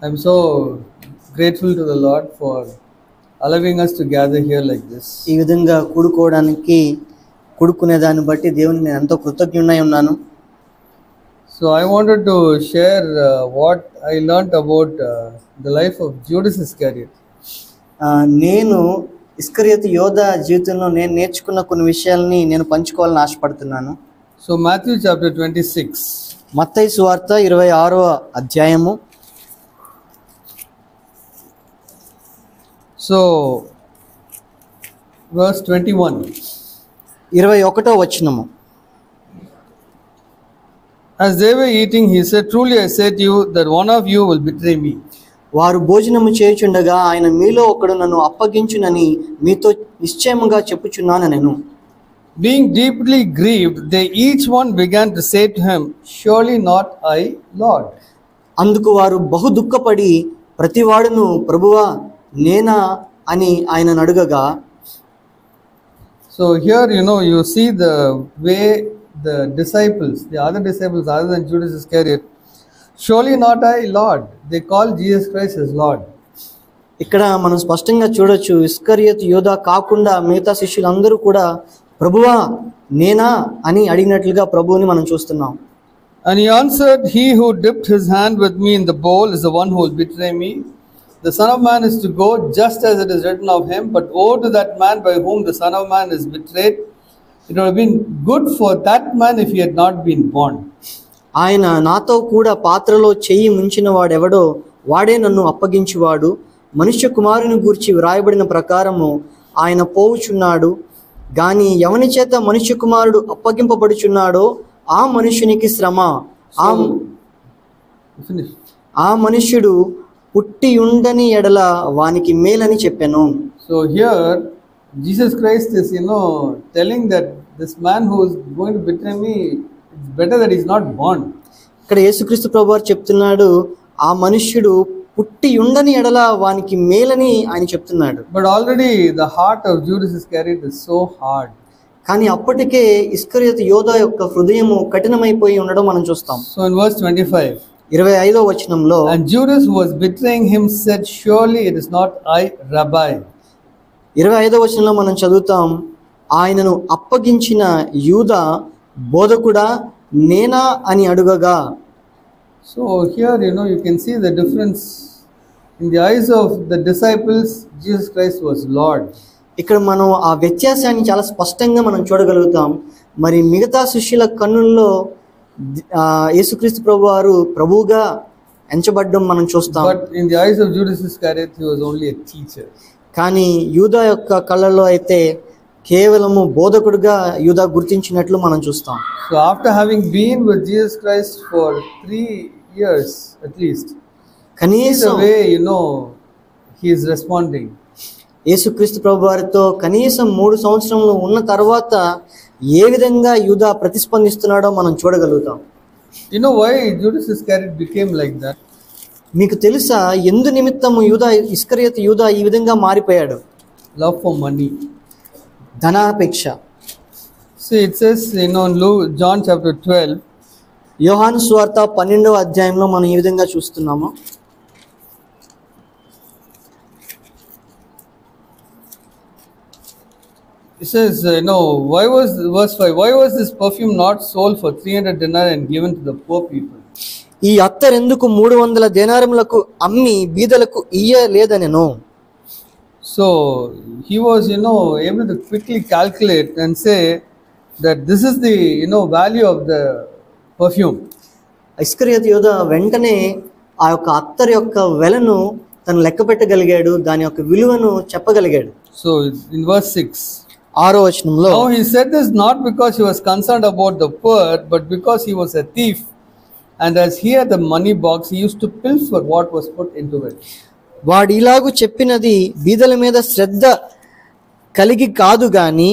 I'm so grateful to the Lord for allowing us to gather here like this. ఈ విధంగా కూడుకునే దాన్ని బట్టి దేవునికి నేను ఎంతో కృతజ్ఞుడై ఉన్నాను. So I wanted to share what I learnt about the life of Judas Iscariot. నేను ఇస్కరియోతు యోధ జీవితంలో నేను నేర్చుకున్న కొన్ని విషయాల్ని నేను పంచుకోవాలని ఆశపడుతున్నాను. So Matthew chapter 26. మత్తయి సువార్త 26వ అధ్యాయము. So verse 21. 21వ వచనము. As they were eating, he said, "Truly I say to you that one of you will betray me." వారు భోజనము చేయుచుండగా ఆయన మీలో ఒకడు నన్ను అప్పగించునని మీతో నిశ్చయముగా చెప్పుచున్నాను నేను. Being deeply grieved, they each one began to say to him, "Surely not I, Lord." అందుకు వారు బహు దుఃఖపడి ప్రతివాడును ప్రభువా నేనా అని ఆయనను అడుగగా. So here you see the way the disciples, the other disciples other than Judas Iscariot, "Surely not I, Lord." They call Jesus Christ as Lord. ఇక్కడ మనం స్పష్టంగా చూడొచ్చు, ఇస్కరియోతు యోధ కాకుండా మిగతా శిష్యులందరూ కూడా ప్రభువా నేనా అని అడిగినట్లుగా ప్రభువుని మనం చూస్తున్నాం. And he answered, "He who dipped his hand with me in the bowl is the one who will betray me. The Son of Man is to go just as it is written of him, but woe to that man by whom the Son of Man is betrayed. It would have been good for that man if he had not been born." ఆయన నాతో కూడా పాత్రలో చెయ్యి ముంచిన వాడెవడో వాడే నన్ను అప్పగించువాడు. మనుష్య కుమారుని గూర్చి వ్రాయబడిన ప్రకారము ఆయన పోవుచున్నాడు. గాని ఎవని చేత మనుష్య కుమారుడు అప్పగింపబడుచున్నాడో ఆ మనుష్యునికి శ్రమ, ఆ మనుష్యుడు పుట్టి ఉండని ఎడల వానికి మేలని చెప్పెను. So here Jesus Christ is telling that this man who is going to betray me, it's better that he's not born. ఇక్కడ యేసుక్రీస్తు ప్రభువారు చెప్తున్నాడు, ఆ మనుష్యుడు పుట్టి ఉండని ఎడల వానికి మేలని ఆయన చెప్తున్నాడు. But already the heart of Judas Iscariot is so hard. కానీ అప్పటికే ఇస్కరియోతు యోధ యొక్క హృదయము కఠినమైపోయి ఉండడం మనం చూస్తాం. So in verse 25, 25వ వచనంలో, "And Judas who was betraying him said, Surely it is not I, Rabbi." 25వ వచనంలో మనం చదువుతాం, ఆయనను అప్పగించిన యూద బోధకుడా నేనా అని అడుగగా. So here you can see the difference. In the eyes of the disciples, Jesus Christ was Lord. ఇక్కడ మనం ఆ వ్యత్యాసాన్ని చాలా స్పష్టంగా మనం చూడగలుగుతాం. మరి మిగతా శిష్యుల కన్నుల్లో యేసుక్రీస్తు ప్రభువారు ప్రభువుగా ఎంచబడ్డం మనం చూస్తాం. But in the eyes of Judas Iscariot, he was only a teacher. కానీ యూదా యొక్క కళ్ళల్లో అయితే కేవలము బోధకుడుగా యూదా గుర్తించినట్లు మనం చూస్తాం. So after having been with Jesus Christ for 3 years at least, కనీసం the way he is responding. యేసుక్రీస్తు ప్రభువారితో కనీసం 3 సంవత్సరములు ఉన్న తర్వాత ఏ విధంగా యూదా ప్రతిస్పందిస్తున్నాడో మనం చూడగలుగుతాం. You know why Judas Iscariot became like that? మీకు తెలుసా ఎందు నిమిత్తము ఇస్కరియోతు యూదా ఈ విధంగా మారిపోయాడు? Love for money. ధనాపేక్ష. See, it says John chapter 12. యోహాను సువార్త 12వ అధ్యాయంలో మనం ఈ విధంగా చూస్తున్నాము. It says, why was verse 5? Why was this perfume not sold for 300 denarii and given to the poor people? ఈ అత్తరెందుకు 300 దేనారములకు అమ్మి బీదలకు ఇయ్యలేదనెను. So he was able to quickly calculate and say that this is the value of the perfume. ఇస్కరియోతు యూదా వెంటనే ఆ యొక్క అత్తర్ యొక్క వెలను తను లెక్క పెట్టగలిగాడు, దాని యొక్క విలువను చెప్పగలిగాడు. So in verse 6, 6వ వచనంలో, "Now he said this not because he was concerned about the poor, but because he was a thief, and as he had the money box, he used to pilfer what was put into it." వాడు ఇలాగు చెప్పినది బీదల మీద శ్రద్ధ కలిగి కాదు గాని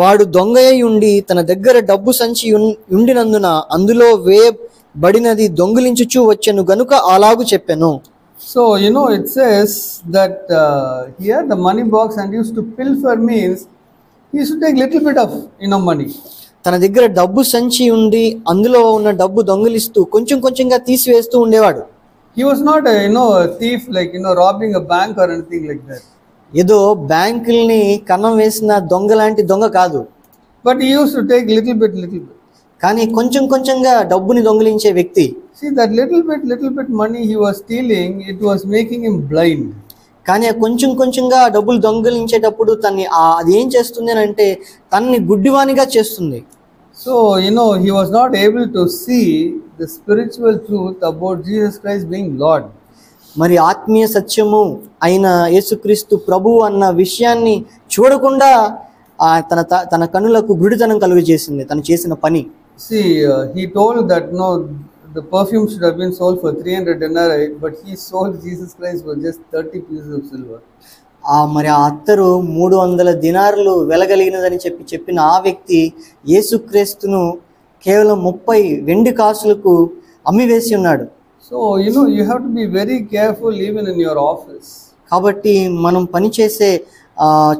వాడు దొంగయ్య ఉండి తన దగ్గర డబ్బు సంచి ఉండినందున అందులో వేయబడినది దొంగిలించుచూ వచ్చెను గనుక అలాగు చెప్పెను. So it says that he had the money box and used to pilfer, means he used to take little bit of money. తన దగ్గర డబ్బు సంచి ఉండి అందులో ఉన్న డబ్బు దొంగిలిస్తూ కొంచెం కొంచెంగా తీసివేస్తూ ఉండేవాడు. He was not a thief, like robbing a bank or anything like that. ఏదో బ్యాంకుల్ని కన్నం వేసిన దొంగ లాంటి దొంగ కాదు, But he used to take little bit. కానీ కొంచెం కొంచెంగా డబ్బుని దొంగిలించే వ్యక్తి. See, that little bit money he was stealing, it was making him blind. కానీ ఆ కొంచెం కొంచెంగా డబ్బులు దొంగిలించేటప్పుడు తన్ని అది ఏం చేస్తుంది అని అంటే తన్ని గుడ్డివానిగా చేస్తుంది. So he was not able to see the spiritual truth about Jesus Christ being Lord. మరి ఆత్మీయ సత్యము అయిన యేసుక్రీస్తు ప్రభువు అన్న విషయాన్ని చూడకుండా తన కన్నులకు గుడితనం కలుగజేసింది తను చేసిన పని. See, he told that the perfume should have been sold for 300 denarii, but he sold Jesus Christ for just 30 pieces of silver. మరి ఆ అత్తరు 300 దినారులు వెలగలిగినదని చెప్పిన ఆ వ్యక్తి యేసుక్రీస్తును కేవలం 30 వెండి కాసులకు అమ్మివేసి ఉన్నాడు. So you have to be very careful even in your office. కాబట్టి మనం పనిచేసే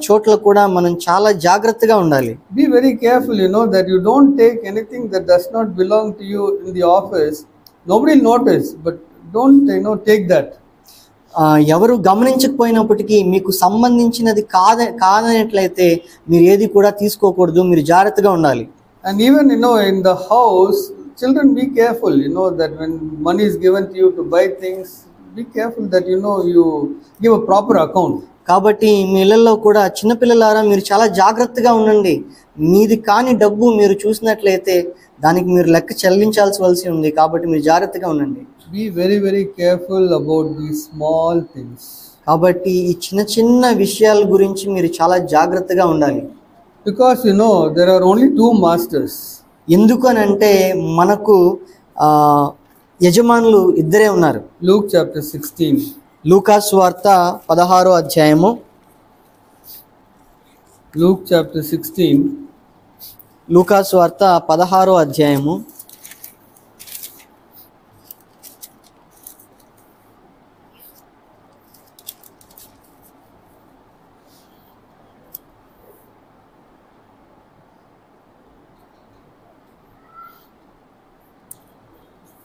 చోట్ల కూడా మనం చాలా జాగ్రత్తగా ఉండాలి. Be very careful, that you don't take anything that does not belong to you in the office. Nobody will notice, but don't take that. ఎవరు గమనించకపోయినప్పటికీ మీకు సంబంధించినది కాదనట్లయితే మీరు ఏది కూడా తీసుకోకూడదు, మీరు జాగ్రత్తగా ఉండాలి. And even in the house, children, be careful, that when money is given to you to buy things, be careful that you give a proper account. కాబట్టి మీ ఇళ్లలో కూడా చిన్నపిల్లలారా మీరు చాలా జాగ్రత్తగా ఉండండి. మీది కాని డబ్బు మీరు చూసినట్లయితే దానికి మీరు లెక్క చెల్లించాల్సి ఉంది. కాబట్టి మీరు జాగ్రత్తగా ఉండండి. Be very, very careful about these small things. కాబట్టి ఈ చిన్న విషయాల గురించి మీరు చాలా జాగ్రత్తగా ఉండాలి. Because there are only two masters. ఎందుకనంటే మనకు యజమానులు ఇద్దరే ఉన్నారు. Luke chapter 16. లూకా సువార్త 16వ అధ్యాయము. Luke chapter 16. లూకా సువార్త 16వ అధ్యాయము.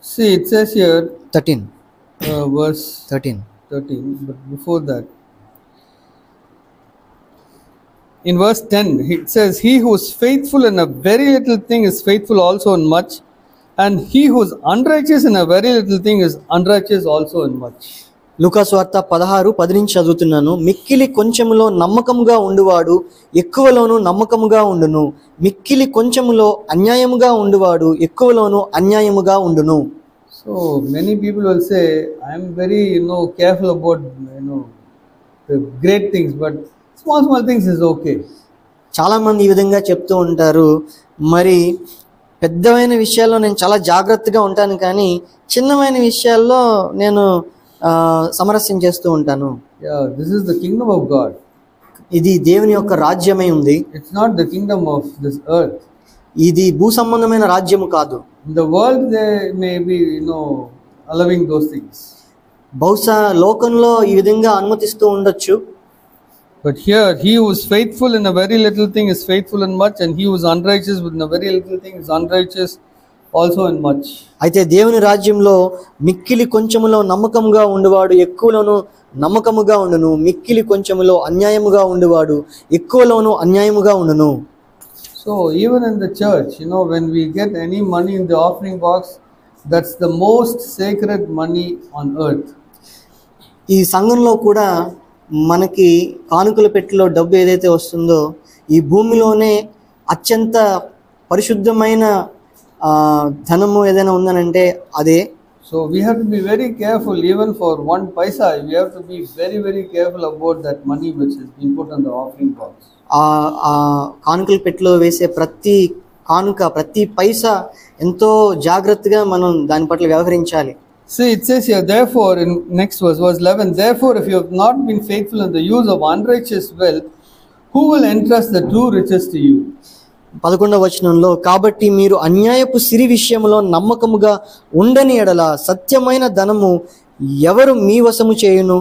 See, it says here 13 verse 13. But before that, in verse 10, it says, he who is faithful in a very little thing is faithful also in much, and he who is unrighteous in a very little thing is unrighteous also in much. లూకా సువార్త 16:10 నుంచి చదువుతున్నాను. మిక్కిలి కొంచెములో నమ్మకముగా ఉండువాడు ఎక్కువలోను నమ్మకముగా ఉండును, మిక్కిలి కొంచెములో అన్యాయముగా ఉండువాడు ఎక్కువలోను అన్యాయముగా ఉండును. So many people will say, I am very careful about the great things, but small things is okay. చాలా మంది ఈ విధంగా చెప్తూ ఉంటారు, మరి పెద్దమైన విషయాల్లో నేను చాలా జాగ్రత్తగా ఉంటాను, కానీ చిన్నమైన విషయాల్లో నేను సమరస్యం చేస్తూ ఉంటాను. Yeah, this is the kingdom of God. ఇది దేవుని యొక్క రాజ్యమై ఉంది. It's not the kingdom of this earth. ఇది భూ సంబంధమైన రాజ్యము కాదు. In the world they may be allowing those things. బహుశా లోకంలో ఈ విధంగా అనుమతిస్తూ ఉండొచ్చు. But here, he who is faithful in a very little thing is faithful in much, and he who is unrighteous in a very little thing is unrighteous also in much. అయితే దేవుని రాజ్యంలో మిక్కిలి కొంచెములో నమ్మకముగా ఉండువాడు ఎక్కువలోను నమ్మకముగా ఉండును, మిక్కిలి కొంచెములో అన్యాయముగా ఉండువాడు ఎక్కువలోను అన్యాయముగా ఉండును. So even in the church, when we get any money in the offering box, that's the most sacred money on earth. ఈ సంఘంలో కూడా మనకి కానుకల పెట్టెలో డబ్బు ఏదైతే వస్తుందో ఈ భూమిలోనే అత్యంత పరిశుద్ధమైన ధనము ఏదైనా ఉందనంటే అదే. So we have to be very careful, even for 1 paisa, we have to be very, very careful about that money which has been put on the offering box. కానుకల పెట్టెలో వేసే ప్రతి కానుక, ప్రతి పైసా ఎంతో జాగ్రత్తగా మనం దాని పట్ల వ్యవహరించాలి. See, it says here, therefore, in next verse 11, therefore, if you have not been faithful in the use of unrighteous wealth, who will entrust the true riches to you? 11వ వచనంలో, కాబట్టి మీరు అన్యాయపు సిరి విషయంలో నమ్మకముగా ఉండని ఎడల సత్యమైన ధనము ఎవరు మీ వశము చేయును?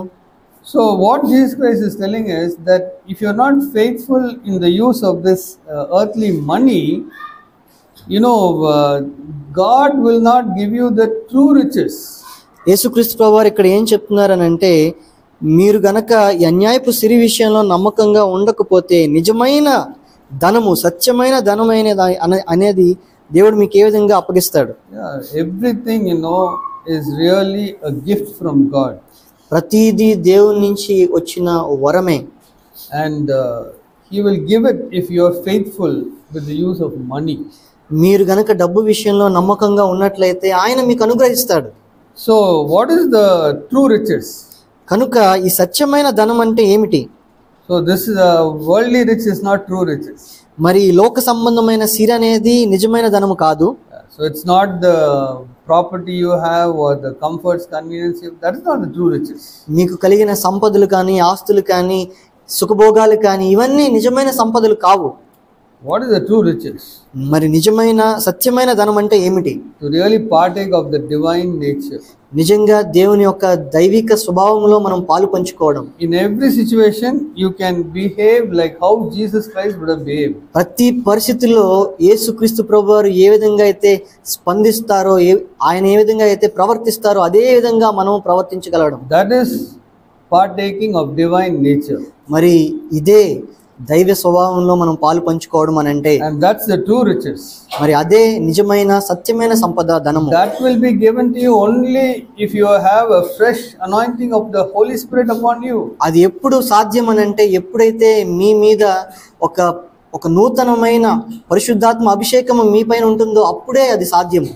So what Jesus Christ is telling is that if you are not faithful in the use of this earthly money, God will not give you the true riches. యేసుక్రీస్తు ప్రభువారు ఇక్కడ ఏం చెప్తున్నారనంటే, మీరు గనక ఈ అన్యాయపు సిరి విషయంలో నమ్మకంగా ఉండకపోతే నిజమైన ధనము, సత్యమైన ధనమైన అనేది దేవుడు మీకు ఏ విధంగా అప్పగిస్తాడు? Everything is really a gift from God. ప్రతిదీ దేవుని నుంచి వచ్చిన వరమే. And he will give it if you are faithful with the use of money. మీరు గనక డబ్బు విషయంలో నమ్మకంగా ఉన్నట్లయితే ఆయన మీకు అనుగ్రహిస్తాడు. So what is the true riches? కనుక ఈ సత్యమైన ధనం అంటే ఏమిటి? So this is worldly rich is not true riches. మరి లోక సంబంధమైన సిరి అనేది నిజమైన ధనము కాదు. So it's not the property you have or the comforts, convenience you have. That is not the true riches. మీకు కలిగిన సంపదలు కానీ, ఆస్తులు కానీ, సుఖభోగాలు కానీ ఇవన్నీ నిజమైన సంపదలు కావు. What is the true riches? మరి నిజమైన సత్యమైన ధనం అంటే ఏమిటి? To really partake of the divine nature. నిజంగా దేవుని యొక్క దైవిక స్వభావంలో మనం పాలు పంచుకోవడం. In every situation you can behave like how Jesus Christ would have behaved. ప్రతి పరిస్థితుల్లో యేసుక్రీస్తు ప్రభువారు ఏ విధంగా అయితే స్పందిస్తారో, ఆయన ఏ విధంగా అయితే ప్రవర్తిస్తారో అదే విధంగా మనం ప్రవర్తించగలగడం. That is partaking of divine nature. మరి ఇదే దైవ స్వభావంలో మనం పాలు పంచుకోవడం అని అంటే, and that's the true riches. మరి అదే నిజమైన సత్యమైన సంపద ధనము. That will be given to you only if you have a fresh anointing of the Holy Spirit upon you. అది ఎప్పుడు సాధ్యం అని అంటే, ఎప్పుడైతే మీ మీద ఒక నూతనమైన పరిశుద్ధాత్మ అభిషేకం మీ పైన ఉంటుందో అప్పుడే అది సాధ్యం.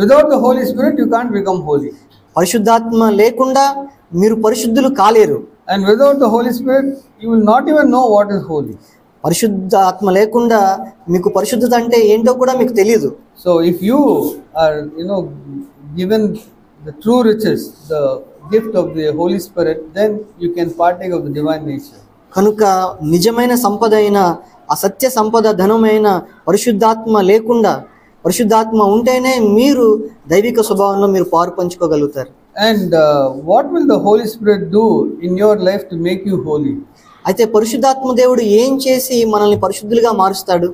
Without the Holy Spirit you can't become holy. పరిశుద్ధాత్మ లేకుండా మీరు పరిశుద్ధులు కాలేరు. And without the Holy Spirit you will not even know what is holy. పరిశుద్ధాత్మ లేకుండా మీకు పరిశుద్ధత అంటే ఏంటో కూడా మీకు తెలియదు. So if you are given the true riches, the gift of the Holy Spirit, then you can partake of the divine nature. కనుక నిజమైన సంపద అయిన ఆ సత్య సంపద ధనమైన పరిశుద్ధాత్మ లేకుండా, పరిశుద్ధాత్మ ఉంటేనే మీరు దైవిక స్వభావంలో మీరు పాలు పంచుకోగలుగుతారు. And what will the Holy Spirit do in your life to make you holy? అయితే పరిశుద్ధాత్మ దేవుడు ఏం చేసి మనల్ని పరిశుద్ధులుగా మారుస్తాడు?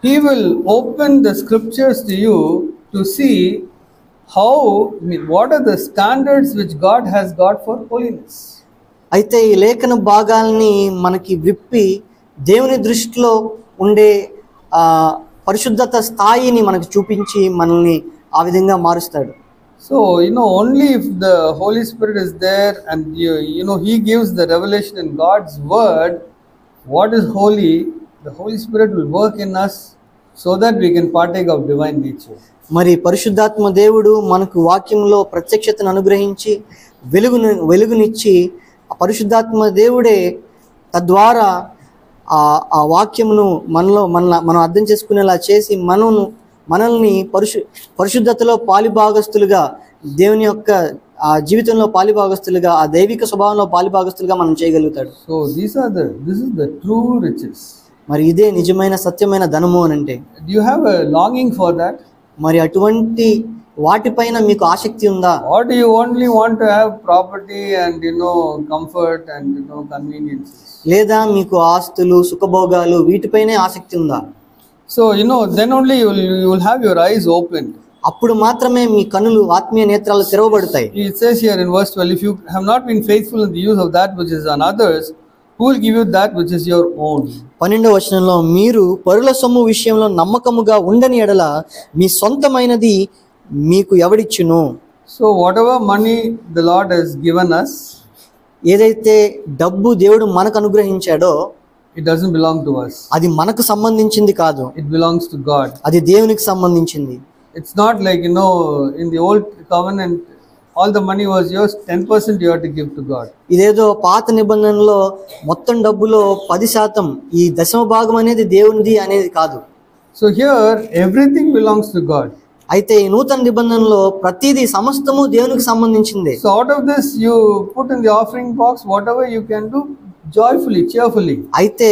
He will open the scriptures to you to see what are the standards which God has got for holiness. అయితే ఈ లేఖన భాగాల్ని మనకి విప్పి దేవుని దృష్టిలో ఉండే పరిశుద్ధత స్థాయిని మనకు చూపించి మనల్ని ఆ విధంగా మారుస్తాడు. So only if the Holy Spirit is there and he gives the revelation in God's word what is holy, the Holy Spirit will work in us so that we can partake of divine nature. మరి పరిశుద్ధాత్మ దేవుడు మనకు వాక్యంలో ప్రత్యక్షతను అనుగ్రహించి వెలుగునిచ్చి ఆ పరిశుద్ధాత్మ దేవుడే తద్వారా ఆ వాక్యమును మనం అర్థం చేసుకునేలా చేసి మనల్ని పరిశుద్ధతలో పాలిభాగస్తులుగా, దేవుని యొక్క ఆ జీవితంలో పాలిభాగస్తులుగా, ఆ దైవిక స్వభావంలో పాలిభాగస్తులుగా మనం చేయగలుగుతాడు. So this is the true riches. మరి ఇదే నిజమైన సత్యమైన ధనము అని అంటే, do you have a longing for that? మరి అటువంటి వాటిపైన మీకు ఆసక్తి ఉందా? Or do you only want to have property and comfort and conveniences? లేదా మీకు ఆస్తులు, సుఖభోగాలు వీటిపైనే ఆసక్తి ఉందా? So then only you will have your eyes opened. అప్పుడు మాత్రమే మీ కన్నులు, ఆత్మీయ నేత్రాలు తెరవబడతాయి. It says here in verse 12, if you have not been faithful in the use of that which is on others, who will give you that which is your own? 12వ వచనంలో, మీరు పరుల సొమ్ము విషయంలో నమ్మకముగా ఉండని ఎడల మీ సొంతమైనది మీకు ఎవడిచ్చును? So whatever money the Lord has given us, ఏదైతే డబ్బు దేవుడు మనకు అనుగ్రహించాడో, it doesn't belong to us. అది మనకు సంబంధించింది కాదు. It belongs to God. అది దేవునికి సంబంధించింది. It's not like in the old covenant all the money was yours, 10% you have to give to God. ఇదేదో పాత నిబంధనలో మొత్తం డబ్బులో 10% ఈ దశమ భాగం అనేది దేవునిది అనేది కాదు. So here everything belongs to God. అయితే ఈ నూతన నిబంధనలో ప్రతిదీ సమస్తము దేవునికి సంబంధించిందే. So out of this you put in the offering box whatever you can do joyfully, cheerfully. అయితే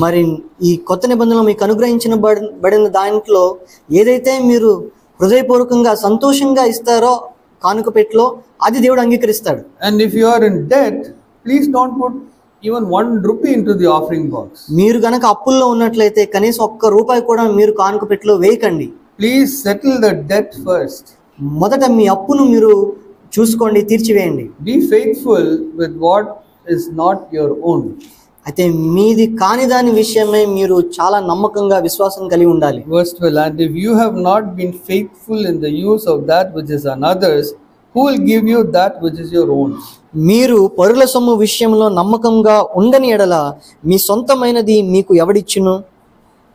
మరి ఈ కొత్త నిబంధనలో మీకు అనుగ్రహించబడిన దాంట్లో ఏదైతే మీరు హృదయపూర్వకంగా సంతోషంగా ఇస్తారో కానుక పెట్టులో, అది దేవుడు అంగీకరిస్తాడు. And if you are in debt, please don't put even 1 rupee into the offering box. మీరు గనక అప్పుల్లో ఉన్నట్లయితే కనీసం 1 రూపాయి కూడా మీరు కానుక పెట్టులో వేయకండి. Please settle the debt first. మొదట మీ అప్పును మీరు చూసుకోండి, తీర్చివేయండి. Be faithful with what is not your own. అయితే మీది కాని దాని విషయమై మీరు చాలా నమ్మకంగా విశ్వాసం కలిగి ఉండాలి. Verse 12, and if you have not been faithful in the use of that which is another's, who will give you that which is your own? మీరు పరుల సొమ్ము విషయంలో నమ్మకంగా ఉండని ఎడల మీ సొంతమైనది మీకు ఎవడిచ్చును?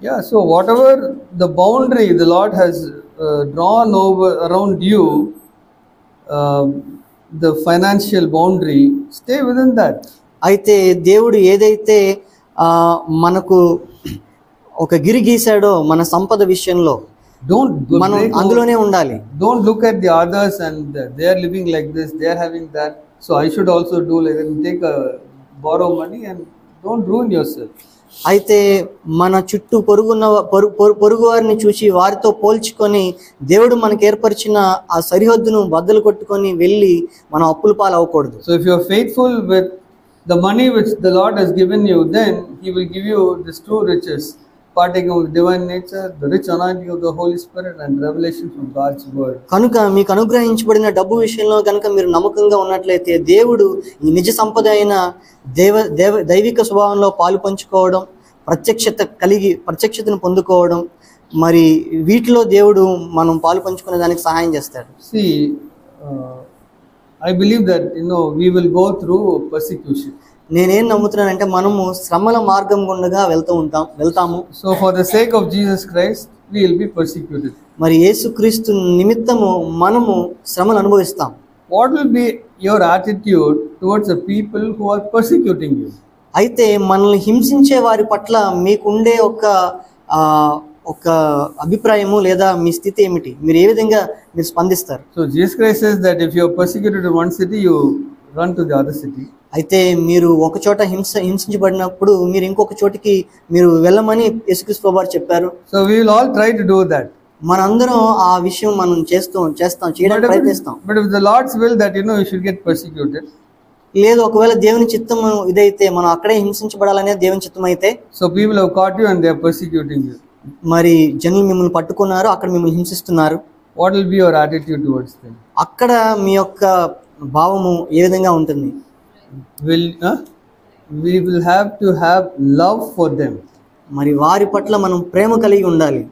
Yeah, so whatever the boundary the Lord has drawn over around you, the financial boundary, stay within that. అయితే దేవుడు ఏదైతే మనకు ఒక గిరి గీశాడో మన సంపద విషయంలో మనం అందులోనే ఉండాలి. Don't look at the others and they are living like this, they are having that, so I should also do like that. Take borrow money and don't ruin yourself. అయితే మన చుట్టూ పొరుగు వారిని చూసి వారితో పోల్చుకొని దేవుడు మనకు ఏర్పరిచిన ఆ సరిహద్దును బద్దలు కొట్టుకొని వెళ్ళి మనం అప్పుల పాలు అవ్వకూడదు. So if you are faithful with the money which the Lord has given you, then He will give you this true riches, partaking of the divine nature, the rich anointing of the Holy Spirit, and revelation from God's word. కనుక మీకు అనుగ్రహించబడిన డబ్బు విషయంలో కనుక మీరు నమ్మకంగా ఉన్నట్లయితే దేవుడు ఈ నిజ సంపద అయిన దైవిక స్వభావంలో పాలు పంచుకోవడం, ప్రత్యక్షతను పొందుకోవడం, మరి వీటిలో దేవుడు మనం పాలు పంచుకునే దానికి సహాయం చేస్తాడు. See, I believe that we will go through persecution. నేనేం నమ్ముతున్నానంటే మనము శ్రమల మార్గం గుండగా వెళ్తాము. So for the sake of Jesus Christ, we will be persecuted. మరి యేసుక్రీస్తు నిమిత్తము మనము శ్రమను అనుభవిస్తాం. What will be your attitude towards the people who are persecuting you? అయితే మనల్ని హింసించే వారి పట్ల మీకుండే ఒక అభిప్రాయము లేదా మీ స్థితి ఏమిటి? మీరు ఏ విధంగా మీరు స్పందిస్తారు? So Jesus Christ says that if you are persecuted in one city, you run to the other city. అయితే మీరు ఒక చోట హింసించబడినప్పుడు మీరు ఇంకొక చోటికి మీరు వెళ్ళమని యేసుక్రీస్తు ప్రభువారు చెప్పారు. So we will all try to do that. మనందరం ఆ విషయం మనం చేయడానికి ప్రయత్నిస్తాం. But if the Lord's will that you should get persecuted, లేదు ఒకవేళ దేవుని చిత్తం ఇదైతే మనం అక్కడే హింసించబడాలనే దేవుని చిత్తం అయితే, so people have caught you and they are persecuting you. మరి జనులు మిమ్మల్ని పట్టుకున్నారు, అక్కడ మిమ్మల్ని హింసిస్తున్నారు. What will be your attitude towards them? అక్కడ మీ యొక్క భావము ఏ విధంగా ఉంటుంది? We will have to have love for them. మరి వారి పట్ల మనం ప్రేమ కలిగి ఉండాలి.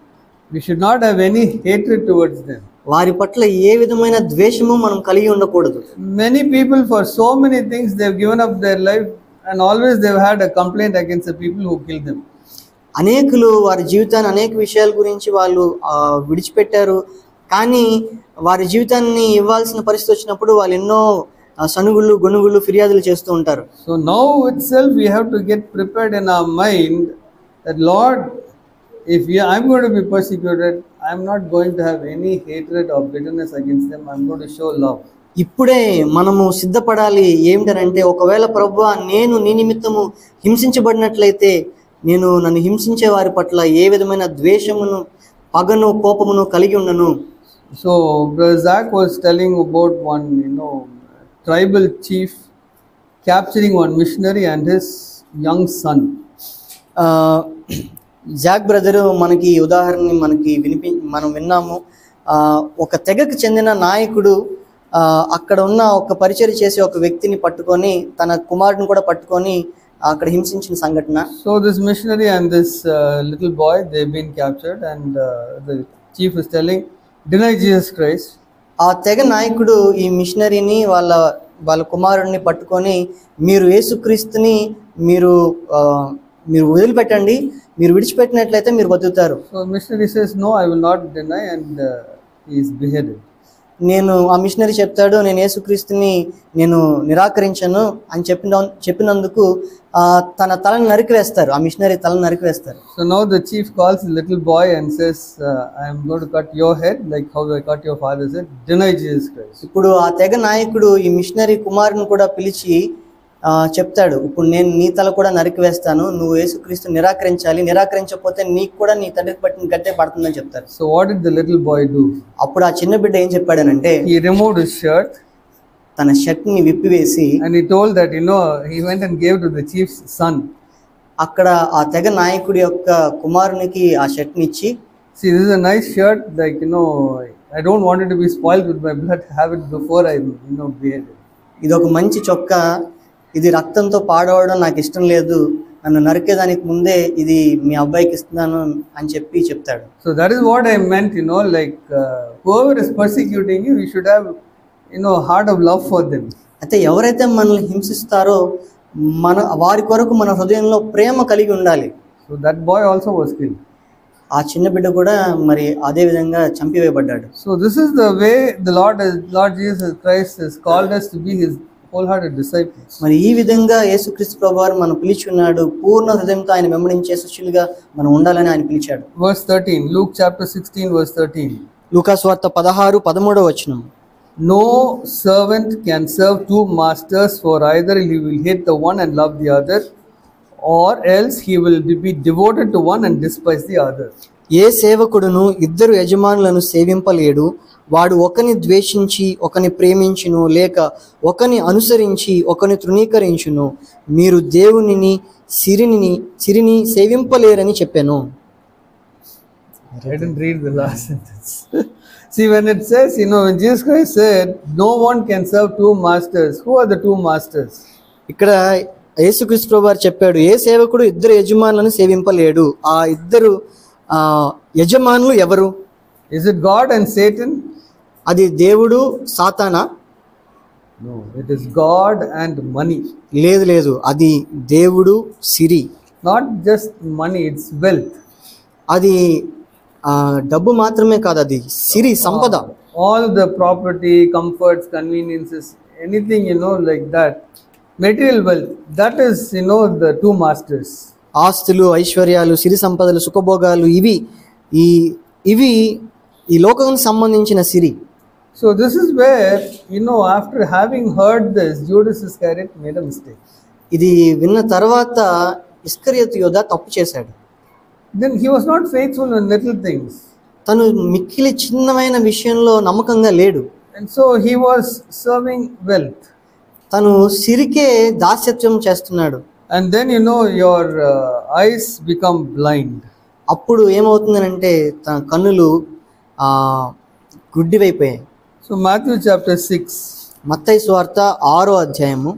We should not have any hatred towards them. వారి పట్ల ఏ విధమైన ద్వేషము మనం కలిగి ఉండకూడదు. Many people, for so many things, they have given up their life and always they have had a complaint against the people who killed them. అనేకులు వారి జీవితాన్ని అనేక విషయాల గురించి వాళ్ళు విడిచిపెట్టారు, కానీ వారి జీవితాన్ని ఇవ్వాల్సిన పరిస్థితి వచ్చినప్పుడు వాళ్ళు ఎన్నో సనుగులు గొనుగులు ఫిర్యాదులు చేస్తూ ఉంటారు. So now itself we have to get prepared in our mind that Lord, if I'm going to be persecuted, I'm not going to have any hatred or bitterness against them. I'm going to show love. ఇప్పుడే మనము సిద్ధపడాలి. ఏమిటంటే ఒకవేళ ప్రభువా నేను నీ నిమిత్తము హింసించబడినట్లయితే నేను నన్ను హింసించే వారి పట్ల ఏ విధమైన ద్వేషమును పగను కోపమును కలిగి ఉండను. So Brother Zach was telling about one tribal chief capturing one missionary and his young son. Jack brother మనకి ఉదాహరణని మనం విన్నాము. ఒక తెగకు చెందిన నాయకుడు అక్కడ ఉన్న ఒక పరిచర్య చేసే ఒక వ్యక్తిని పట్టుకొని తన కుమారుడిని కూడా పట్టుకొని అక్కడ హింసించిన సంఘటన. So this missionary and this little boy, they've been captured and the chief is telling, deny Jesus Christ. ఆ తెగ నాయకుడు ఈ మిషనరీని వాళ్ళ కుమారుడిని పట్టుకొని మీరు యేసుక్రీస్తుని మీరు వదిలిపెట్టండి, మీరు విడిచిపెట్టినట్లయితే మీరు బతుకుతారు. So missionary says, no, I will not deny, and he is beheaded. ఆ మిషనరీ చెప్తాడు, నేను యేసుక్రీస్తుని నేను నిరాకరించను అని చెప్పినందుకు తన తలను నరికివేస్తారు, ఆ మిషనరీ తలను నరికివేస్తారు. So now the chief calls the little boy and says, I am going to cut your head like how I cut your father's head. Deny Jesus Christ. ఇప్పుడు ఆ తెగ నాయకుడు ఈ మిషనరీ కుమారుని కూడా పిలిచి చెప్తాడు, ఇప్పుడు నేను నీ తల కూడా నరికివేస్తాను, నువ్వు యేసుక్రీస్తుని నిరాకరించాలి, నిరాకరించకపోతే నీకు కూడా నీ తండ్రికి పట్టిన గట్టే పడుతుందని చెప్తారు. So what did the little boy do? అప్పుడు ఆ చిన్న బిడ్డ ఏం చెప్పాడనంటే, he removed his shirt, తన షర్ట్ ని విప్పివేసి, and he told that he went and gave to the chief's son. అక్కడ ఆ తెగ నాయకుడి యొక్క కుమారునికి ఆ షర్ట్ ని ఇచ్చి, see, this is a nice shirt, like I don't want it to be spoiled with my blood. Have it before I behead it. ఇది ఒక మంచి చొక్కా, ఇది రక్తంతో పాడవడం నాకు ఇష్టం లేదు, నన్ను నరికేదానికి ముందే ఇది మీ అబ్బాయికి ఇస్తున్నాను అని చెప్తాడు. So that is what I meant, like whoever is persecuting you, you should have heart of love for them. అయితే ఎవరైతే మనల్ని హింసిస్తారో వారి కొరకు మన హృదయంలో ప్రేమ కలిగి ఉండాలి. So that boy also was killed. ఆ చిన్న బిడ్డ కూడా మరి అదే విధంగా చంపివేయబడ్డాడు. So this is the way the Lord Jesus Christ has called us to be his wholehearted disciples. మరి ఈ విధంగా యేసుక్రీస్తు ప్రభువారు మనం పిలిచున్నాడు, పూర్ణ హృదయంతో ఆయన వెంబడించే శిష్యులుగా మనం ఉండాలని ఆయన పిలిచాడు. Verse 13, Luke chapter 16 verse 13. లూకా సువార్త 16:13 వచనం. No servant can serve two masters, for either he will hate the one and love the other, or else he will be devoted to one and despise the other. ఏ సేవకుడును ఇద్దరు యజమానులను సేవింపలేడు, వాడు ఒకని ద్వేషించి ఒకని ప్రేమించును, లేక ఒకని అనుసరించి ఒకని తృణీకరించును. మీరు దేవునిని సిరిని సేవింపలేరని చెప్పాను. I didn't read the last sentence. See, when it says, when Jesus Christ said, no one can serve two masters, who are the two masters? ఇక్కడ యేసుక్రీస్తు ప్రభువారు చెప్పాడు, ఏ సేవకుడు ఇద్దరు యజమానులను సేవింపలేడు. ఆ ఇద్దరు యజమానులు ఎవరు? Is it God and Satan? అది దేవుడు సాతానా? No, it is God and money. లేదు, అది దేవుడు సిరి. Not just money, it's wealth. అది డబ్బు మాత్రమే కాదు, అది సిరి, సంపద. All the property, comforts, conveniences, anything like that, material wealth, that is the two masters. ఆస్తులు, ఐశ్వర్యాలు, సిరి సంపదలు, సుఖభోగాలు, ఇవి ఈ లోకానికి సంబంధించిన సిరి. So this is where after having heard this, Judas Iscariot made a mistake. ఇది విన్న తర్వాత ఇస్కరియోతు యోధ తప్పు చేశాడు. Then he was not faithful in little things. తను మిక్కిలి చిన్నమైన విషయంలో నమ్మకంగా లేడు. And so he was serving wealth. తను సిరికే దాస్యత్వం చేస్తున్నాడు. And then your eyes become blind. అప్పుడు ఏమవుతుందనంటే తన కన్నులు గుడ్డివైపోయాయి. So Matthew chapter 6. మత్తయి సువార్త 6వ అధ్యాయము.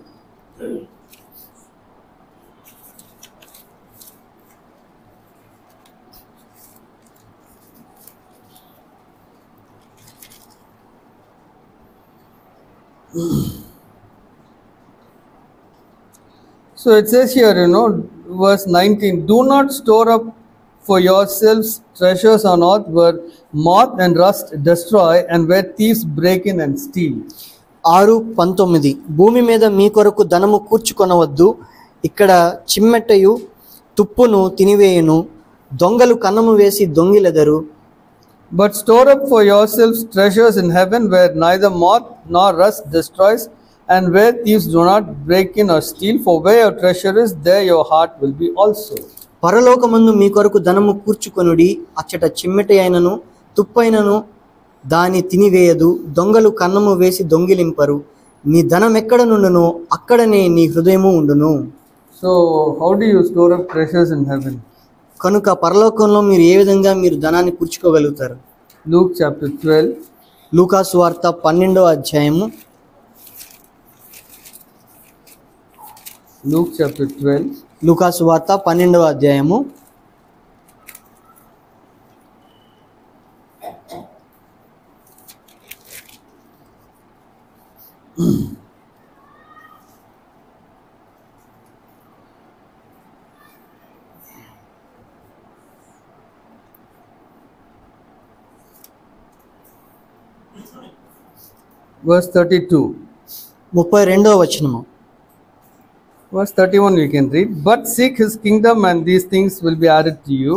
So it says here, verse 19, do not store up for yourselves treasures on earth where moth and rust destroy and where thieves break in and steal. 6:19 భూమి మీద మీ కొరకు ధనము కూర్చుకొనవద్దు, ఇక్కడ చిమ్మెట్టయు తుప్పును తినివేయును, దొంగలు కన్నము వేసి దొంగిలెదరు. But store up for yourselves treasures in heaven where neither moth nor rust destroys and where thieves do not break in or steal, for where your treasure is, there your heart will be also. పరలోకమందు మీ కొరకు ధనము కూర్చుకొనుడి, అచ్చట చిమ్మెట అయినను తుప్పైనను దాని తినివేయదు, దొంగలు కన్నము వేసి దొంగిలింపరు. నీ ధనం ఎక్కడ నుండునో అక్కడనే నీ హృదయము ఉండును. So how do you store up treasures in heaven? కనుక పరలోకంలో మీరు ఏ విధంగా మీరు ధనాన్ని కూర్చుకోగలుగుతారు? Luke chapter 12. లూకా సువార్త 12వ అధ్యాయము. Luke chapter 12. లూకా సువార్త 12వ అధ్యాయము. Verse 32. 32వ వచనము. Verse 31 we can read. But seek his kingdom and these things will be added to you.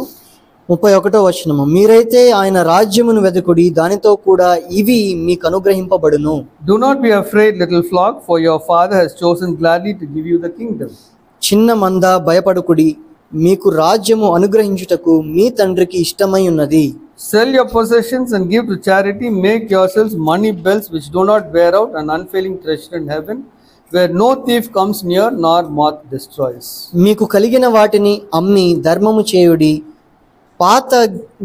31వ వచనము. మీరైతే ఆయన రాజ్యమును వెదకుడి, దానితో కూడా ఇవి మీకు అనుగ్రహింపబడును. Do not be afraid, little flock, for your father has chosen gladly to give you the kingdom. చిన్న మంద భయపడుకుడి, మీకు రాజ్యము అనుగ్రహించుటకు మీ తండ్రికి ఇష్టమై ఉన్నది. Sell your possessions and give to charity. Make yourselves money belts which do not wear out, an unfailing treasure in heaven, where no thief comes near nor moth destroys. మీకు కలిగిన వాటిని అమ్మి ధర్మము చేయుడి, పాత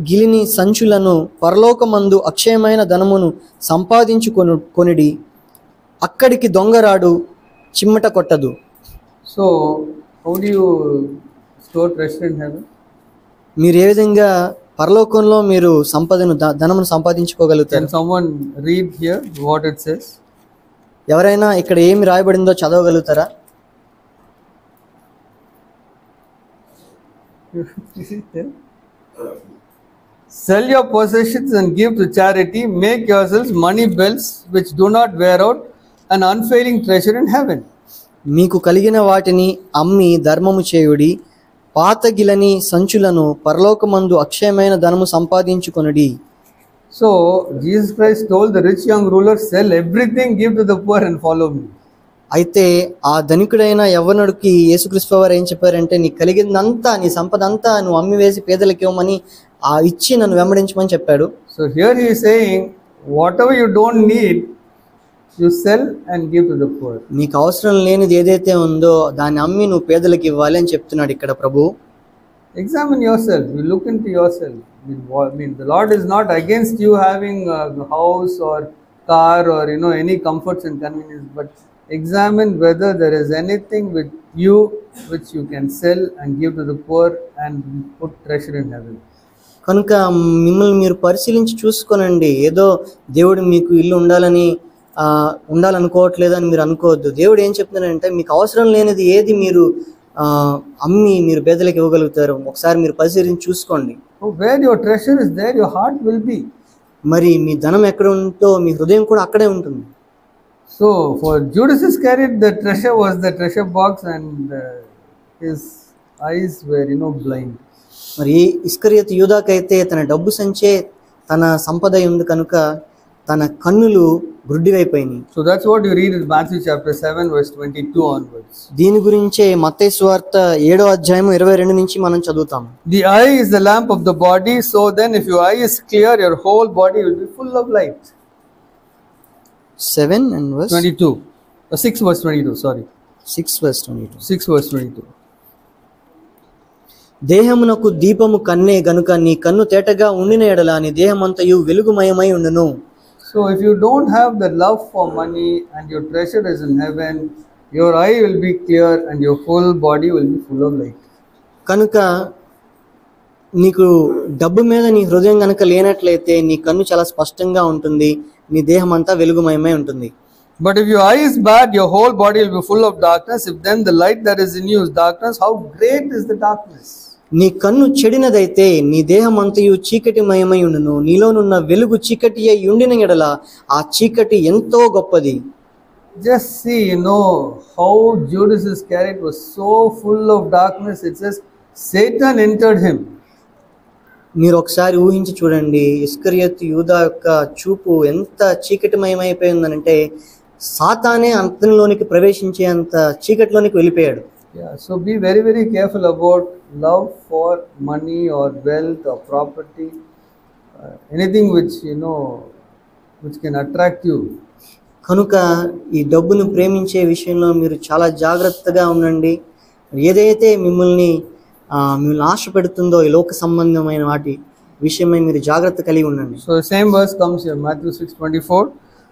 గిలిని సంచులను పరలోకమందు అక్షయమైన ధనమును సంపాదించుకొనిడి, అక్కడికి దొంగరాడు చిమ్మట కొట్టదు. So, how do you store treasure in heaven? మీరు ఏ విధంగా పరలోకంలో మీరు సంపదను ధనమును సంపాదించుకోగలుగుతారు? Can someone read here what it says? ఎవరైనా ఇక్కడ ఏమి రాయబడిందో చదవగలుగుతారా? Sell your possessions and give to charity. Make yourselves money belts which do not wear out, an unfailing treasure in heaven. మీకు కలిగిన వాటిని అమ్మి ధర్మము చేయుడి, పాత గిలని సంచులను పరలోకమందు అక్షయమైన ధనము సంపాదించుకొనుడి. So Jesus Christ told the rich young ruler, sell everything, give to the poor and follow me. అయితే ఆ ధనికుడైన యవ్వనుడికి యేసుక్రీస్తు వారు ఏం చెప్పారంటే, నీ కలిగిందంతా, నీ సంపద అంతా నువ్వు అమ్మి వేసి పేదలకు ఇవ్వమని, ఆ ఇచ్చి నన్ను వెంబడించమని చెప్పాడు. So here he is saying, whatever you don't need, you sell and give to the poor. నీకు అవసరం లేనిది ఏదైతే ఉందో దాన్ని అమ్మి నువ్వు పేదలకు ఇవ్వాలి అని చెప్తున్నాడు ఇక్కడ ప్రభు. Examine yourself. You look into yourself. I mean, the Lord is not against you having a house or car or any comforts and convenience, but examine whether there is anything with you which you can sell and give to the poor and put treasure in heaven. కనుక మిమ్మల్ని మీరు పరిశీలించి చూసుకోనండి. ఏదో దేవుడు మీకు ఇల్లు ఉండాలనుకోవట్లేదు అని మీరు అనుకోవద్దు. దేవుడు ఏం చెప్తున్నాడంటే, మీకు అవసరం లేనిది ఏది మీరు అమ్మి మీరు పేదలకు ఇవ్వగలుగుతారు, ఒకసారి మీరు పరిశీలించి చూసుకోండి. Where your treasure is, there your heart will be. మరి మీ ధనం ఎక్కడ ఉంటుందో మీ హృదయం కూడా అక్కడే ఉంటుంది. So for Judas Iscariot, the treasure was the treasure box and his eyes were blind. మరి ఇస్కరియోతు యూదాకైతే తన డబ్బు సంచే తన సంపద ఉంది కనుక తన కన్నులు గుడ్డివైపోయినాయి. So that's what you read in Matthew chapter 7 verse 22 onwards. దీని గురించే మత్తయి సువార్త 7వ అధ్యాయం 22 నుంచి మనం చదువుతాం. The eye is the lamp of the body, so then if your eye is clear, your whole body will be full of light. 7 and verse 22. 6 verse 22, sorry. 6 verse 22. 6 verse 22. దేహమునకు దీపము కన్నే గనుక నీ కన్ను తేటగా ఉండిన ఎడల నీ దేహమంతయు వెలుగుమయమై ఉండును. So if you don't have the love for money and your treasure is in heaven, your eye will be clear and your whole body will be full of light. కనుక నీకు డబ్బు మీద నీ హృదయం కనుక లేనట్లయితే నీ కన్ను చాలా స్పష్టంగా ఉంటుంది, నీ దేహం అంతా వెలుగుమయమై ఉంటుంది. But if your eye is bad, your whole body will be full of darkness. If then the light that is in you is darkness, how great is the darkness? నీ కన్ను చెడినదైతే నీ దేహం అంతయు చీకటిమయమై ఉండును. నీలోనున్న వెలుగు చీకటి అయి ఉండిన ఎడల ఆ చీకటి ఎంతో గొప్పది. Just see, how Judas Iscariot was so full of darkness. It says Satan entered him. మీరు ఒకసారి ఊహించి చూడండి, ఇస్కరియోతు యూదా యొక్క చూపు ఎంత చీకటిమయమైపోయిందనంటే సాతానే అతనిలోనికి ప్రవేశించే అంత చీకటిలోనికి వెళ్ళిపోయాడు. Yeah, so be very, very careful about love for money or wealth or property, anything which which can attract you. కనుక ఈ డబ్బును ప్రేమించే విషయంలో మీరు చాలా జాగ్రత్తగా ఉండండి. ఏదైతే మిమ్మల్ని ఆశ పెడుతుందో ఈ లోక సంబంధమైన వాటి విషయమై మీరు జాగ్రత్త కలిగి ఉండండి. So the same verse comes here, Matthew 6:24.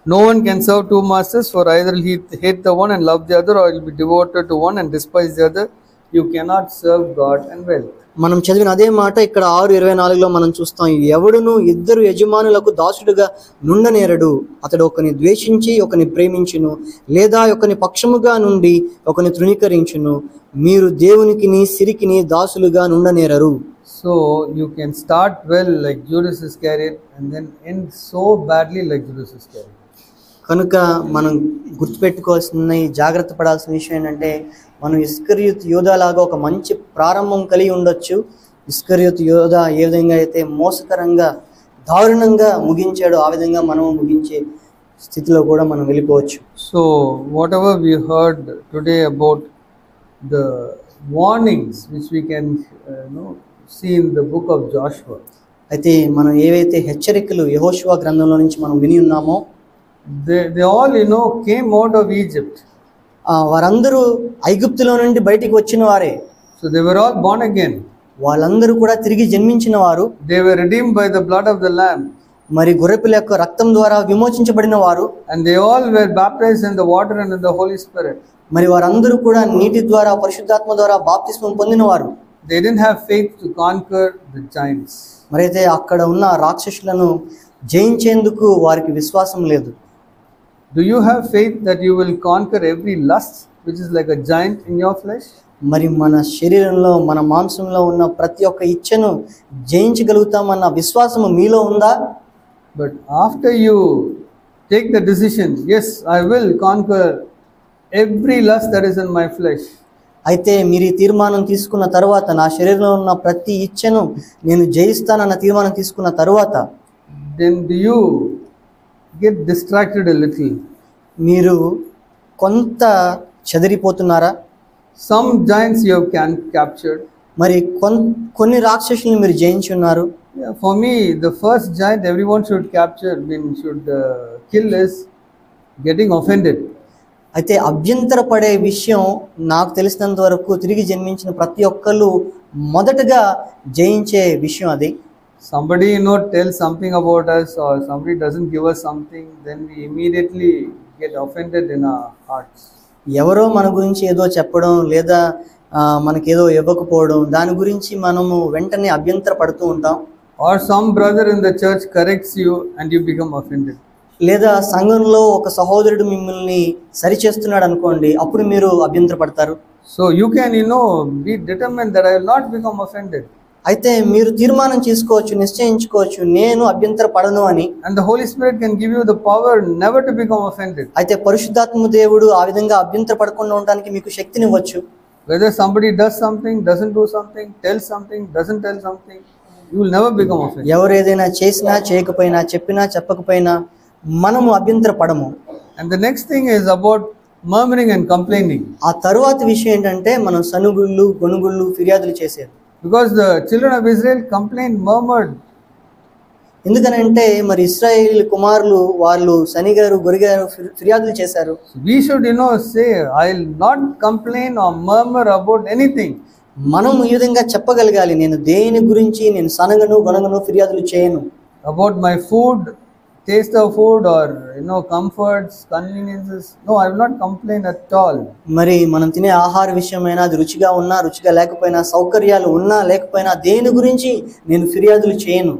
No one can serve two masters, for either he hate the one and love the other, or he will be devoted to one and despise the other. You cannot serve God and wealth. మనం చదివిన అదే మాట ఇక్కడ 6:24లో మనం చూస్తాం. ఎవడును ఇద్దరు యజమానులకు దాసుడుగా నుండనేరడు. అతడు ఒకని ద్వేషించి ఒకని ప్రేమించును, లేదా ఒకని పక్షముగా నుండి ఒకని తృణీకరించును. మీరు దేవునికిని సిరికిని దాసులుగా నుండనేరరు. So you can start well like Judas Iscariot and then end so badly like Judas Iscariot. కనుక మనం గుర్తుపెట్టుకోవాల్సిన జాగ్రత్త పడాల్సిన విషయం ఏంటంటే, మనం ఇస్కరియోతు యూదా లాగా ఒక మంచి ప్రారంభం కలిగి ఉండొచ్చు. ఇస్కరియోతు యూదా ఏ విధంగా అయితే మోసకరంగా దారుణంగా ముగించాడో ఆ విధంగా మనం ముగించే స్థితిలో కూడా మనం వెళ్ళిపోవచ్చు. So whatever we heard today about the warnings which we can see in the book of Joshua, అయితే మనం ఏవైతే హెచ్చరికలు యెహోషువ గ్రంథంలో నుంచి మనం విని ఉన్నామో they all came out of Egypt. వారందరూ ఐగుప్తులో నుండి బయటికి వచ్చిన వారే. So they were all born again. వాళ్ళందరూ కూడా తిరిగి జన్మించిన వారు, they were redeemed by the blood of the Lamb, మరి గొర్రెపిల్ల యొక్క రక్తం ద్వారా విమోచించబడిన వారు, and they all were baptized in the water and in the Holy Spirit. మరి వారందరూ కూడా నీటి ద్వారా పరిశుద్ధాత్మ ద్వారా బాప్తిస్మం పొందిన వారు. They didn't have faith to conquer the giants. మరి అయితే అక్కడ ఉన్న రాక్షసులను జయించేందుకు వారికి విశ్వాసం లేదు. Do you have faith that you will conquer every lust which is like a giant in your flesh? మరి మన శరీరంలో మన మాంసంలో ఉన్న ప్రతి ఒక్క ఇచ్చను జయించగలుగుతామన్న విశ్వాసము మీలో ఉందా? But after you take the decision, yes, I will conquer every lust that is in my flesh, అయితే మీరు ఈ తీర్మానం తీసుకున్న తర్వాత, నా శరీరంలో ఉన్న ప్రతి ఇచ్చను నేను జయిస్తానన్న తీర్మానం తీసుకున్న తర్వాత, then do you get distracted a little? మీరు కొంత చెదిరిపోతున్నారా? Some giants you have captured. మరి కొన్ని రాక్షసులను మీరు జయించి ఉన్నారు. Yeah, for me, the first giant everyone should capture, should kill is getting offended. అయితే అభ్యంతరపడే విషయం నాకు తెలిసినంత వరకు తిరిగి జన్మించిన ప్రతి ఒక్కళ్ళు మొదటగా జయించే విషయం అది. Somebody tells something about us, or somebody doesn't give us something, then we immediately get offended in our hearts. ఎవరో మన గురించి ఏదో చెప్పడం లేదా మనకేదో ఇవ్వకపోవడం, దాని గురించి మనము వెంటనే అభ్యంతర పడుతూ ఉంటాం. Or some brother in the church corrects you and you become offended. లేదా సంఘంలో ఒక సహోదరుడు మిమ్మల్ని సరిచేస్తున్నాడు అనుకోండి, అప్పుడు మీరు అభ్యంతర పడతారు. So you can be determined that I will not become offended. అయితే మీరు తీర్మానం చేసుకోవచ్చు, నిశ్చయించుకోవచ్చు, నేను అభ్యంతర పడను అని. And the Holy Spirit can give you the power never to become offended. అయితే పరిశుద్ధాత్మ దేవుడు ఆ విధంగా అభ్యంతర పడకుండా ఉండడానికి మీకు శక్తిని ఇవ్వచ్చు. Whether somebody does something, doesn't do something, tells something, doesn't tell something, you will never become offended. ఎవరు ఏదైనా చేసినా చేయకపోయినా, చెప్పినా చెప్పకపోయినా మనము అభ్యంతర పడము. And the next thing is about murmuring and complaining. ఆ తరువాత విషయం ఏంటంటే మనం సనుగుళ్ళు, గొనుగుళ్ళు, ఫిర్యాదులు చేసేది. Because the children of Israel complained, murmured. ఎందుకనంటే మరి ఇశ్రాయేలు కుమారులు వాళ్ళు సనిగారు, గొరిగారు, ఫిర్యాదులు చేశారు. We should say, I will not complain or murmur about anything. మనం ఈ విధంగా చెప్పగలగాలి, నేను దేని గురించి నేను సనగను, గొనగను, ఫిర్యాదులు చేయను. About my food, taste of food, or comforts, conveniences, no, I will not complain at all. మరి మనం తినే ఆహార విషయమైనా, అది రుచిగా ఉన్నా రుచిగా లేకపోయినా, సౌకర్యాలు ఉన్నా లేకపోయినా దేని గురించి నేను ఫిర్యాదులు చేయను.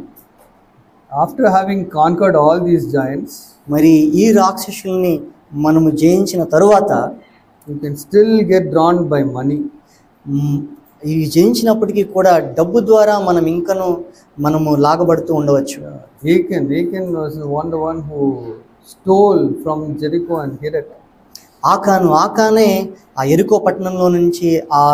After having conquered all these giants, మరి ఈ రాక్షసుల్ని మనము జయించిన తరువాత you can still get drawn by money. ఈ జయించినప్పటికీ కూడా డబ్బు ద్వారా మనము లాగబడుతూ ఉండవచ్చు. Achan was the one who stole from Jericho and hid it. ఆకానే ఆ యెరికో పట్టణంలో నుంచి ఆ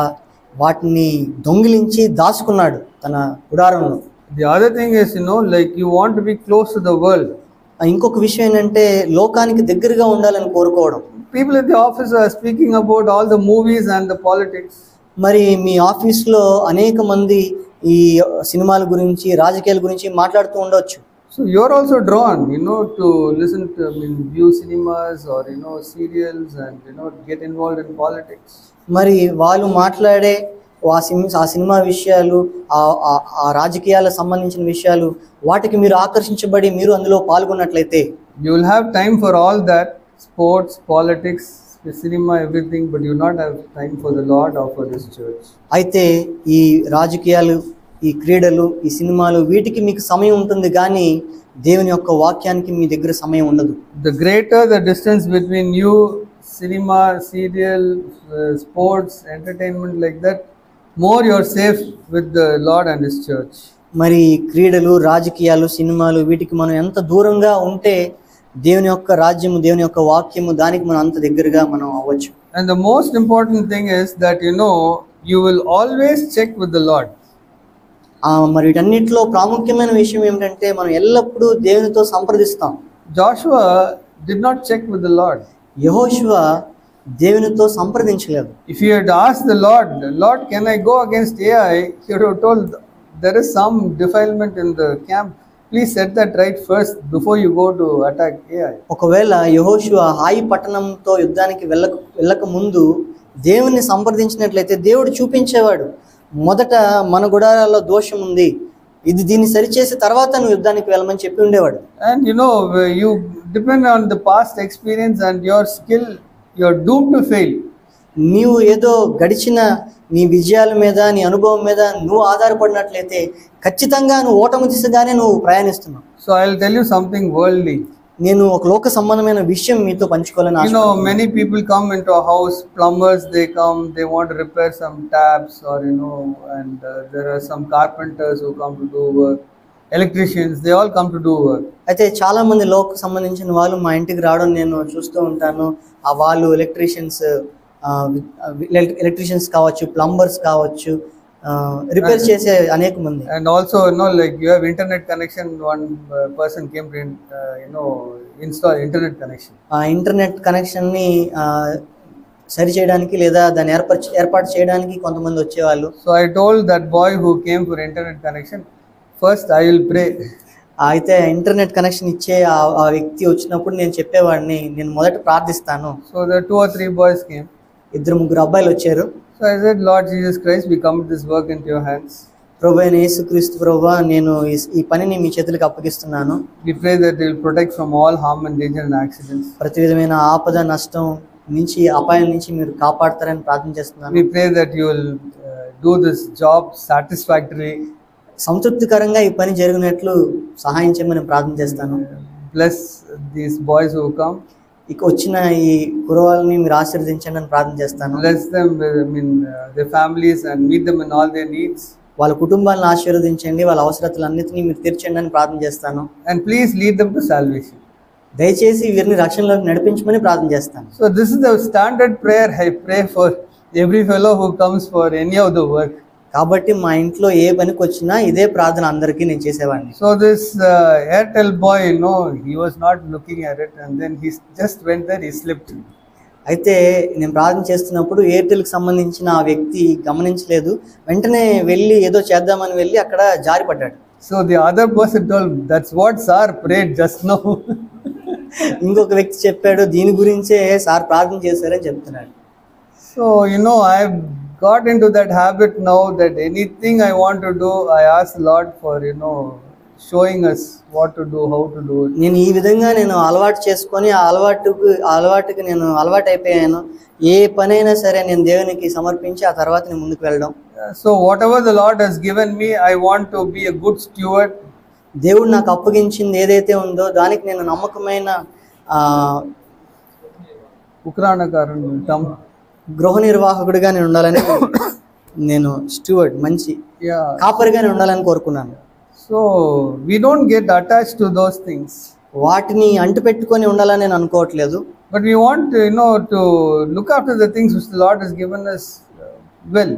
వాటిని దొంగిలించి దాచుకున్నాడు తన గుడారంలో. The other thing is, like you want to be close to the world. ఇంకొక విషయం ఏంటంటే లోకానికి దగ్గరగా ఉండాలని కోరుకోవడం. People in the office are speaking about all the movies and the politics. మరి మీ ఆఫీస్లో అనేక మంది ఈ సినిమాల గురించి, రాజకీయాల గురించి మాట్లాడుతూ ఉండొచ్చు. So you're also drawn, to listen to view cinemas or serials and get involved in politics. మరి వాళ్ళు మాట్లాడే ఆ సినిమా విషయాలు, ఆ రాజకీయాలకు సంబంధించిన విషయాలు, వాటికి మీరు ఆకర్షించబడి మీరు అందులో పాల్గొన్నట్లయితే you will have time for all that, sports, politics, cinema, everything, but you not have time for the Lord or for this church. అయితే ఈ రాజకీయాలు, ఈ క్రీడలు, ఈ సినిమాలు, వీటికి మీకు సమయం ఉంటుంది కానీ దేవుని యొక్క వాక్యానికి మీ దగ్గర సమయం ఉండదు. The greater the distance between you, cinema, serial, sports, entertainment like that, more you are safe with the Lord and His church. మరి క్రీడలు, రాజకీయాలు, సినిమాలు, వీటికి మనం ఎంత దూరంగా ఉంటే దేవుని యొక్క రాజ్యము, దేవుని యొక్క వాక్యము, దానికి మనం అంత దగ్గరగా మనం అవ్వచ్చు. And the most important thing is that you will always check with the Lord. మరి వీటన్నిటిలో ప్రాముఖ్యమైన విషయం ఏమిటంటే మనం ఎల్లప్పుడూ దేవునితో సంప్రదిస్తాం. Joshua did not check with the Lord. యెహోషువ దేవునితో సంప్రదించలేదు. If he had asked the Lord, can I go against Ai? He would have told, there is some defilement in the camp. Please set that right first before you go to attack Ai. ఒకవేళ యెహోషువ హాయి పట్టణంతో యుద్ధానికి వెళ్ళక ముందు దేవుని సంప్రదించినట్లయితే దేవుడు చూపించేవాడు, మొదట మన గుడారాల్లో దోషం ఉంది, దీన్ని సరిచేసి తర్వాత నువ్వు యుద్ధానికి వెళ్ళమని చెప్పి ఉండేవాడు. And you depend on the past experience and your skill, you are doomed to fail. నీవు ఏదో గడిచిన నీ విజయాల మీద, నీ అనుభవం మీద నువ్వు ఆధారపడినట్లయితే ఖచ్చితంగా నువ్వు ఓటమి దిశగానే నువ్వు ప్రయాణిస్తున్నావు. So I will tell you something worldly. నేను ఒక లోక సంబంధమైన విషయం మీతో పంచుకోవాలని many people come into a house, plumbers, they come, they want to repair some taps, or and there are some carpenters who come to do work, electricians, they all come to do work. అయితే చాలా మంది లోక సంబంధించిన వాళ్ళు మా ఇంటికి రావడం నేను చూస్తూ ఉంటాను. ఆ వాళ్ళు ఎలక్ట్రీషియన్స్ కావచ్చు, ప్లంబర్స్ కావచ్చు, రిపేర్ చేసే అనేక మంది. And also like you have internet connection, one person came to install internet connection. ఆ ఇంటర్నెట్ కనెక్షన్ ని సరి చేయడానికి లేదా దాన్ని ఏర్పాటు చేయడానికి కొంతమంది వచ్చేవాళ్ళు. So I told that boy who came for internet connection, first I will pray. అయితే ఇంటర్నెట్ కనెక్షన్ ఇచ్చే ఆ వ్యక్తి వచ్చినప్పుడు నేను చెప్పేవాడిని, నేను మొదట ప్రార్థిస్తాను. So there 2 or 3 boys came. 2-3 అబ్బాయిలు వచ్చారు. So I said, Lord Jesus Christ, we commit this work into your hands. ప్రభువైన యేసుక్రీస్తు ప్రభువా, నేను ఈ పనిని మీ చేతులకు అప్పగిస్తున్నాను. We pray that you will protect from all harm and danger and accidents. ప్రతి విధమైన ఆపద, నష్టం నుంచి, అపాయం నుంచి మీరు కాపాడతారని ప్రార్థన చేస్తున్నాను. We pray that you will do this job satisfactory. సంతృప్తికరంగా ఈ పని జరిగినట్లు సహాయం చేయమని ప్రార్థన చేస్తాను. Bless these boys who come. ఇక వచ్చిన ఈ కురవాళ్ళని మీరు ఆశీర్వదించండి అని ప్రార్థన చేస్తాను. Bless them, their families, and meet them in all their needs. వాళ్ళ కుటుంబాలను ఆశీర్వదించండి, వాళ్ళ అవసరతలన్నిటినీ మీరు తీర్చండి అని ప్రార్థన చేస్తాను. And please lead them to salvation. దయచేసి వీరిని రక్షణలోకి నడిపించమని ప్రార్థన చేస్తాను. So this is the standard prayer I pray for every fellow who comes for any of the work. కాబట్టి మా ఇంట్లో ఏ పనికి వచ్చినా ఇదే ప్రార్థన అందరికీ నేను చేసేవాడిని. So this Airtel boy, he was not looking at it, and then he just went there, he slipped. అయితే నేను ప్రార్థన చేస్తున్నప్పుడు ఎయిర్టెల్కి సంబంధించిన ఆ వ్యక్తి గమనించలేదు, వెంటనే వెళ్ళి ఏదో చేద్దామని వెళ్ళి అక్కడ జారిపడ్డాడు. So the other person told, that's what sir prayed just now. ఇంకొక వ్యక్తి చెప్పాడు, దీని గురించే సార్ ప్రార్థన చేశారని చెప్తున్నాడు. So I got into that habit now that anything I want to do, I ask the Lord for showing us what to do, how to do it. నేను ఈ విధంగా అలవాటు చేసుకొని ఆ అలవాటుకి నేను అలవాటు అయిపోయాను. ఏ పనైనా సరే నేను దేవునికి సమర్పించి ఆ తర్వాత నేను ముందుకు వెళ్ళడం. So whatever the Lord has given me, I want to be a good steward. దేవుడు నాకు అప్పగించింది ఏదైతే ఉందో దానికి నేను నమ్మకమైన గృహ నిర్వాహకుడిగా నేను ఉండాలని, నేను స్టూవర్డ్ మంచి కాపరిగా నేను ఉండాలని కోరుకున్నాను. So we don't get attached to those things. వాటిని అంటు పెట్టుకొని ఉండాలని నేను అనుకోవట్లేదు. But we want to look after the things which the Lord has given us well.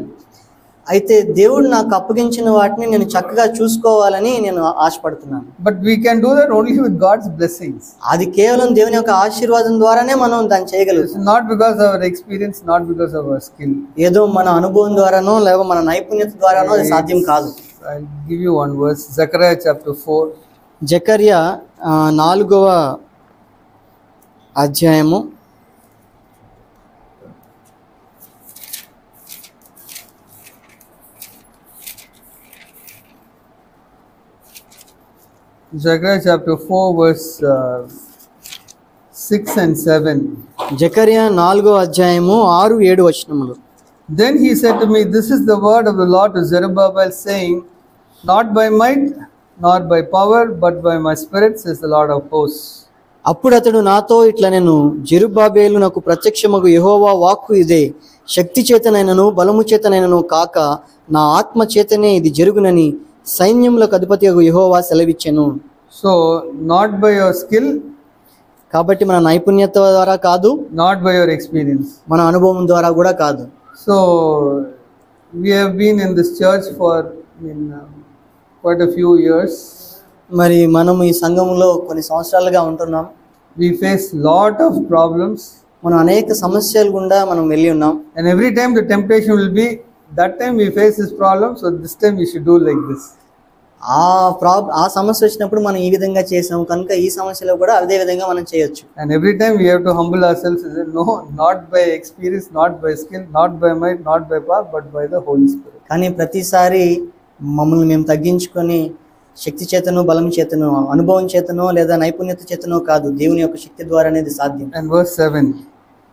అయితే దేవుడు నాకు అప్పగించిన వాటిని నేను చక్కగా చూసుకోవాలని నేను ఆశపడుతున్నాను. But we can do that only with God's blessings. అది కేవలం దేవుని యొక్క ఆశీర్వాదం ద్వారానే మనం దాన్ని చేయగలుగుతాం. Not because of our experience, not because of our skill. ఏదో మన అనుభవం ద్వారానో లేదా మన నైపుణ్యత ద్వారానో అది సాధ్యం కాదు. I'll give you one verse, Zechariah chapter 4. జకర్యా 4వ అధ్యాయము Zechariah chapter 4 verse 6 and 7. జకర్యా 4వ అధ్యాయము 6-7 వచనములు. Then he said to me, this is the word of the Lord to Zerubbabel, saying, not by might nor by power, but by my spirit, says the Lord of hosts. అప్పుడు అతడు నాతో ఇట్లా, నేను జెరుబ్బాబేలు నాకు ప్రత్యక్షమగు యెహోవా వాక్కు ఇదే, శక్తి చేతనైనను బలము చేతనైనను కాక నా ఆత్మ చేతనే ఇది జరుగునని సైన్యములకు అధిపతియగు యెహోవా సెలవిచ్చెను. So not by your skill, కాబట్టి మన నైపుణ్యత ద్వారా కాదు, not by your experience, మన అనుభవం ద్వారా కూడా కాదు. So we have been in this church for quite a few years. మరి మనం ఈ సంఘములో కొన్ని సంవత్సరాలుగా ఉంటున్నాం. We face lot of problems. మనం అనేక సమస్యలు గుండా మనం వెళ్ళి ఉన్నాం. And every time the temptation will be, that time we face this problem, so this time we should do like this. ఆ సమస్య వచ్చినప్పుడు మనం ఈ విధంగా చేసాము కనుక ఈ సమస్యలో కూడా అదే విధంగా మనం చేయొచ్చు. And every time we have to humble ourselves and say, no, not by experience, not by skill, not by might, not by power, but by the Holy Spirit. కానీ ప్రతిసారి మమ్మల్ని మేము తగ్గించుకొని శక్తి చేతనో బలం చేతనో అనుభవం చేతనో లేదా నైపుణ్యత చేతనో కాదు, దేవుని యొక్క శక్తి ద్వారా అనేది సాధ్యం. And verse 7.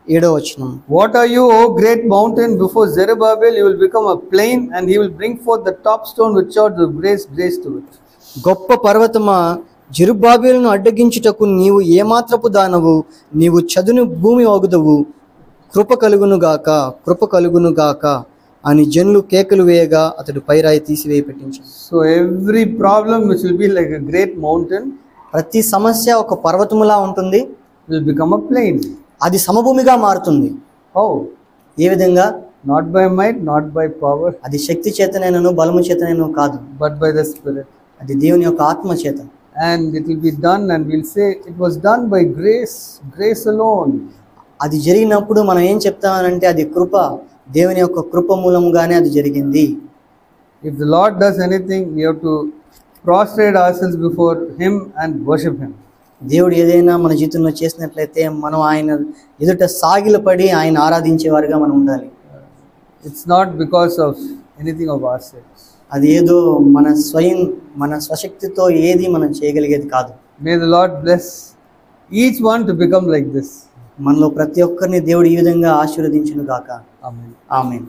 7వ వచనం. What are you, O great mountain? Before Zerubbabel you will become a plain, and he will bring forth the top stone with short of grace to it. గొప్ప పర్వతమా, జెరుబ్బాబెలును అడ్డగించుటకు నీవు ఏమాత్రపు దానవు, నీవు చదును భూమి ఒగుదవు, కృప కలుగును గాక అని జనులు కేకలు వేయగా అతడు పైరాయి తీసివేయి పెట్టించాడు. So every problem which will be like a great mountain, ప్రతి సమస్య ఒక పర్వతములా ఉంటుంది, will become a plain. అది సమభూమిగా మారుతుంది. How? ఏ విధంగా? Not by might, not by power, అది శక్తి చేతనైనను బలము చేతనైనను కాదు, but by the Spirit. అది దేవుని యొక్క ఆత్మ చేత. And it will be done, and we'll say it was done by grace alone. అది జరిగినప్పుడు మనం ఏం చెప్తామనంటే అది కృప, దేవుని యొక్క కృప మూలంగానే అది జరిగింది. If the Lord does anything, we have to prostrate ourselves before Him and worship Him. దేవుడు ఏదైనా మన జీవితంలో చేసినట్లయితే మనం ఆయన ఎదుట సాగిలపడి ఆయన ఆరాధించేవారుగా మనం ఉండాలి. It's not because of anything of ourselves. అది ఏదో మన స్వశక్తితో ఏది మనం చేయగలిగేది కాదు. May the Lord bless each one to become like this. మనలో ప్రతి ఒక్కరిని దేవుడు ఈ విధంగా ఆశీర్వదించును గాక. Amen. ఆమేన్.